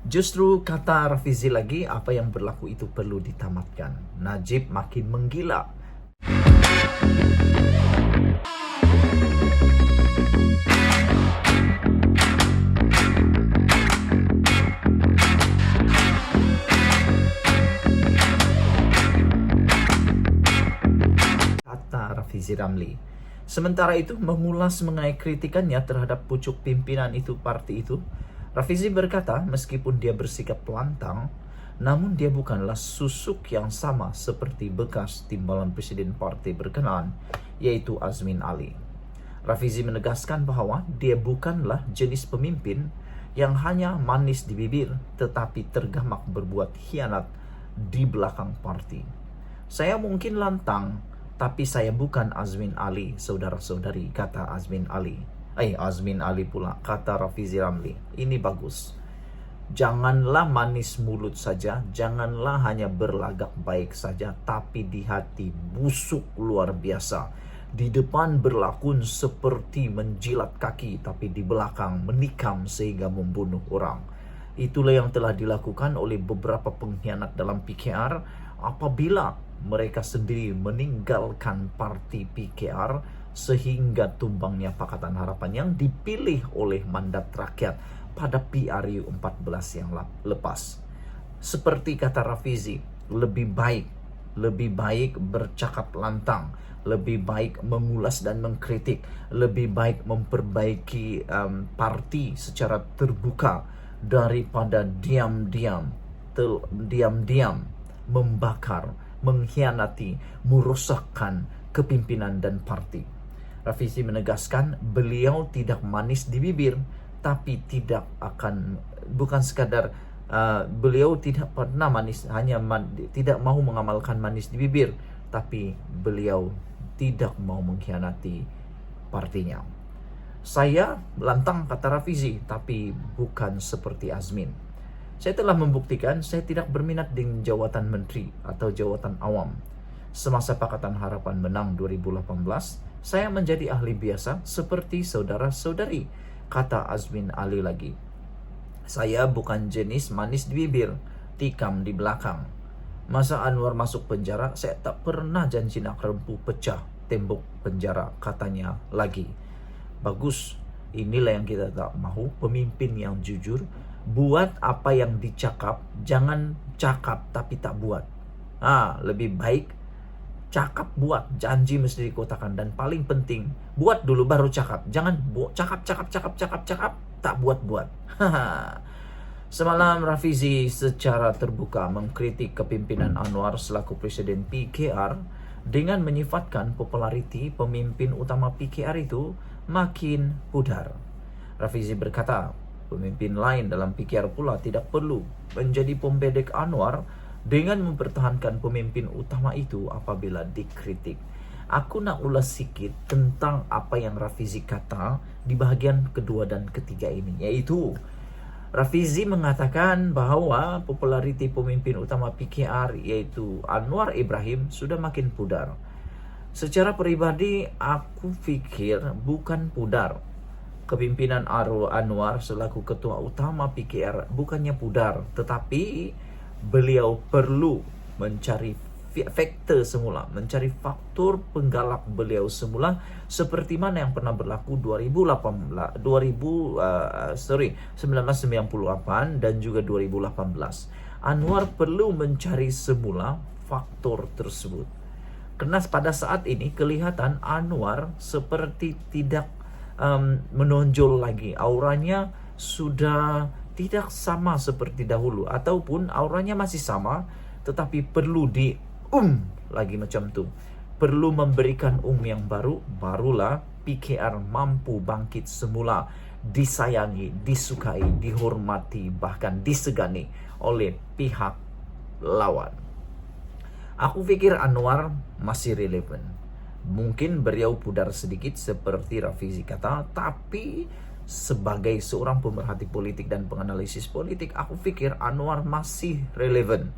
Justru kata Rafizi lagi, apa yang berlaku itu perlu ditamatkan. Najib makin menggila. Kata Rafizi Ramli. Sementara itu, mengulas mengenai kritikannya terhadap pucuk pimpinan itu parti itu, Rafizi berkata meskipun dia bersikap lantang, namun dia bukanlah susuk yang sama seperti bekas timbalan presiden partai berkenaan, yaitu Azmin Ali. Rafizi menegaskan bahwa dia bukanlah jenis pemimpin yang hanya manis di bibir, tetapi tergamak berbuat khianat di belakang parti. Saya mungkin lantang, tapi saya bukan Azmin Ali, saudara-saudari, kata Azmin Ali. Azmin Ali pula, kata Rafizi Ramli. Ini bagus. Janganlah manis mulut saja, janganlah hanya berlagak baik saja, tapi di hati busuk luar biasa. Di depan berlakon seperti menjilat kaki, tapi di belakang menikam sehingga membunuh orang. Itulah yang telah dilakukan oleh beberapa pengkhianat dalam PKR apabila mereka sendiri meninggalkan parti PKR sehingga tumbangnya Pakatan Harapan yang dipilih oleh mandat rakyat pada PRU 14 yang lepas. Seperti kata Rafizi, lebih baik bercakap lantang, lebih baik mengulas dan mengkritik, lebih baik memperbaiki parti secara terbuka daripada diam-diam membakar, mengkhianati, merosakkan kepimpinan dan parti. Rafizi menegaskan beliau tidak manis di bibir, tapi bukan sekadar beliau tidak pernah manis, tidak mau mengamalkan manis di bibir, tapi beliau tidak mau mengkhianati partinya. Saya lantang, kata Rafizi, tapi bukan seperti Azmin. Saya telah membuktikan saya tidak berminat dengan jawatan menteri atau jawatan awam. Semasa Pakatan Harapan menang 2018, saya menjadi ahli biasa seperti saudara-saudari, kata Azmin Ali lagi. Saya bukan jenis manis di bibir, tikam di belakang. Masa Anwar masuk penjara, saya tak pernah janji nak rempuh pecah tembok penjara, katanya lagi. Bagus, inilah yang kita tak mahu, pemimpin yang jujur. Buat apa yang dicakap, jangan cakap tapi tak buat. Lebih baik cakap buat, janji mesti dikotakan, dan paling penting buat dulu baru cakap. Jangan cakap tak buat. Semalam Rafizi secara terbuka mengkritik kepimpinan Anwar selaku presiden PKR dengan menyifatkan populariti pemimpin utama PKR itu makin pudar. Rafizi berkata, pemimpin lain dalam PKR pula tidak perlu menjadi pembedek Anwar dengan mempertahankan pemimpin utama itu apabila dikritik. Aku nak ulas sikit tentang apa yang Rafizi kata di bahagian kedua dan ketiga ini, yaitu Rafizi mengatakan bahwa populariti pemimpin utama PKR yaitu Anwar Ibrahim sudah makin pudar. Secara pribadi aku fikir bukan pudar. Kepimpinan Anwar selaku ketua utama PKR bukannya pudar, tetapi beliau perlu mencari faktor penggalak beliau semula seperti mana yang pernah berlaku 1998 dan juga 2018. Anwar perlu mencari semula faktor tersebut. Karena pada saat ini kelihatan Anwar seperti tidak menonjol lagi. Auranya sudah tidak sama seperti dahulu, ataupun auranya masih sama tetapi perlu lagi macam tu. Perlu memberikan yang barulah PKR mampu bangkit semula, disayangi, disukai, dihormati, bahkan disegani oleh pihak lawan. Aku pikir Anwar masih relevan. Mungkin beliau pudar sedikit seperti Rafizi kata, tapi sebagai seorang pemerhati politik dan penganalisis politik, aku pikir Anwar masih relevan.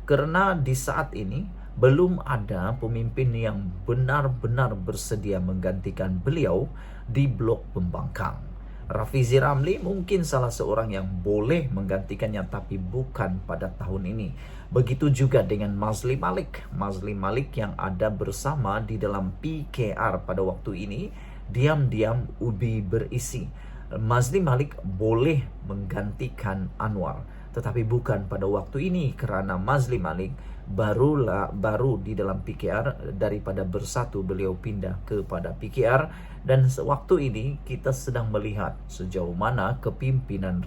Karena di saat ini belum ada pemimpin yang benar-benar bersedia menggantikan beliau di blok pembangkang. Rafizi Ramli mungkin salah seorang yang boleh menggantikannya, tapi bukan pada tahun ini. Begitu juga dengan Mazli Malik. Mazli Malik yang ada bersama di dalam PKR pada waktu ini, diam-diam ubi berisi. Mazli Malik boleh menggantikan Anwar, tetapi bukan pada waktu ini, karena Mazli Malik baru di dalam PKR. Daripada Bersatu beliau pindah kepada PKR, dan waktu ini kita sedang melihat sejauh mana kepimpinan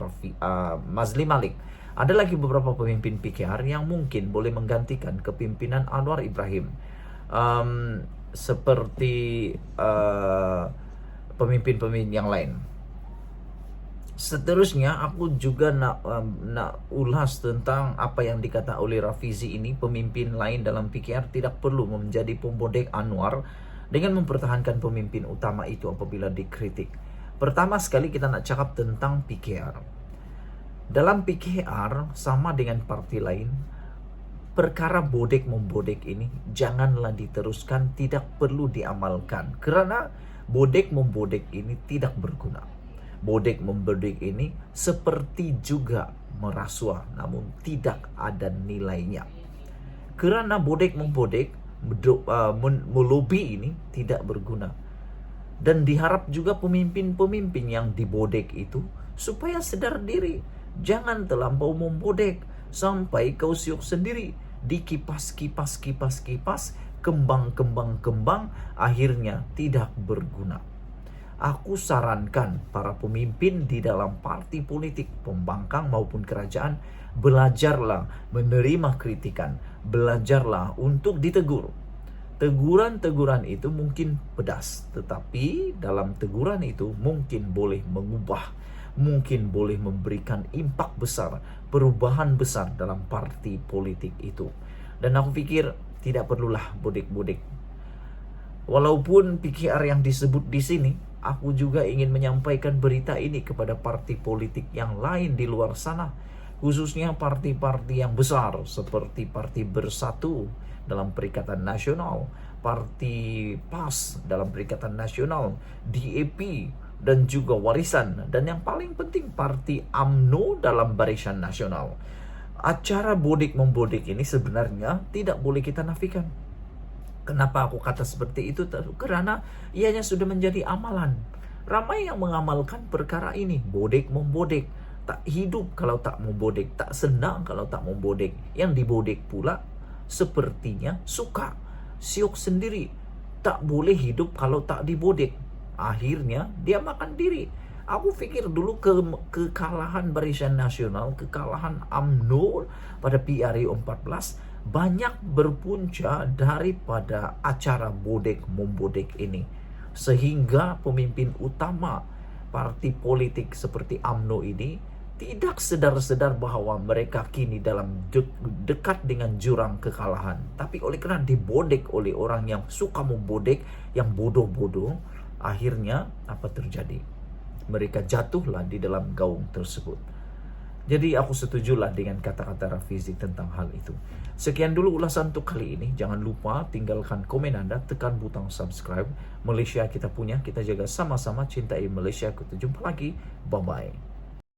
Mazli Malik. Ada lagi beberapa pemimpin PKR yang mungkin boleh menggantikan kepimpinan Anwar Ibrahim, seperti pemimpin-pemimpin yang lain. Seterusnya aku juga nak ulas tentang apa yang dikata oleh Rafizi ini. Pemimpin lain dalam PKR tidak perlu menjadi pembodek Anwar dengan mempertahankan pemimpin utama itu apabila dikritik. Pertama sekali kita nak cakap tentang PKR. Dalam PKR sama dengan parti lain, perkara bodek membodek ini janganlah diteruskan, tidak perlu diamalkan, karena bodek membodek ini tidak berguna. Bodek membodek ini seperti juga merasuah, namun tidak ada nilainya. Kerana bodek membodek, melobi ini tidak berguna. Dan diharap juga pemimpin-pemimpin yang dibodek itu supaya sadar diri. Jangan terlampau membodek sampai kau siuk sendiri. Dikipas, kembang, akhirnya tidak berguna. Aku sarankan para pemimpin di dalam parti politik, pembangkang maupun kerajaan, belajarlah menerima kritikan, belajarlah untuk ditegur. Teguran-teguran itu mungkin pedas, tetapi dalam teguran itu mungkin boleh mengubah, mungkin boleh memberikan impak besar, perubahan besar dalam parti politik itu. Dan aku pikir tidak perlulah bodek-bodek. Walaupun PKR yang disebut di sini, aku juga ingin menyampaikan berita ini kepada parti politik yang lain di luar sana, khususnya parti-parti yang besar seperti Parti Bersatu dalam Perikatan Nasional, Parti PAS dalam Perikatan Nasional, DAP dan juga Warisan, dan yang paling penting Parti UMNO dalam Barisan Nasional. Acara bodek-membodek ini sebenarnya tidak boleh kita nafikan. Kenapa aku kata seperti itu? Karena ianya sudah menjadi amalan. Ramai yang mengamalkan perkara ini, bodek membodek. Tak hidup kalau tak membodek, tak senang kalau tak membodek. Yang dibodek pula sepertinya suka, siuk sendiri. Tak boleh hidup kalau tak dibodek. Akhirnya dia makan diri. Aku pikir dulu kekalahan Barisan Nasional, kekalahan UMNO pada PRU 14 banyak berpunca daripada acara bodek membodek ini, sehingga pemimpin utama parti politik seperti UMNO ini tidak sedar-sedar bahwa mereka kini dalam dekat dengan jurang kekalahan. Tapi oleh kerana dibodek oleh orang yang suka membodek, yang bodoh-bodoh, akhirnya apa terjadi? Mereka jatuhlah di dalam gaung tersebut. Jadi aku setujulah dengan kata-kata Rafizi tentang hal itu. Sekian dulu ulasan untuk kali ini. Jangan lupa tinggalkan komen Anda, tekan butang subscribe. Malaysia kita punya, kita jaga sama-sama, cintai Malaysia. Kita jumpa lagi. Bye-bye.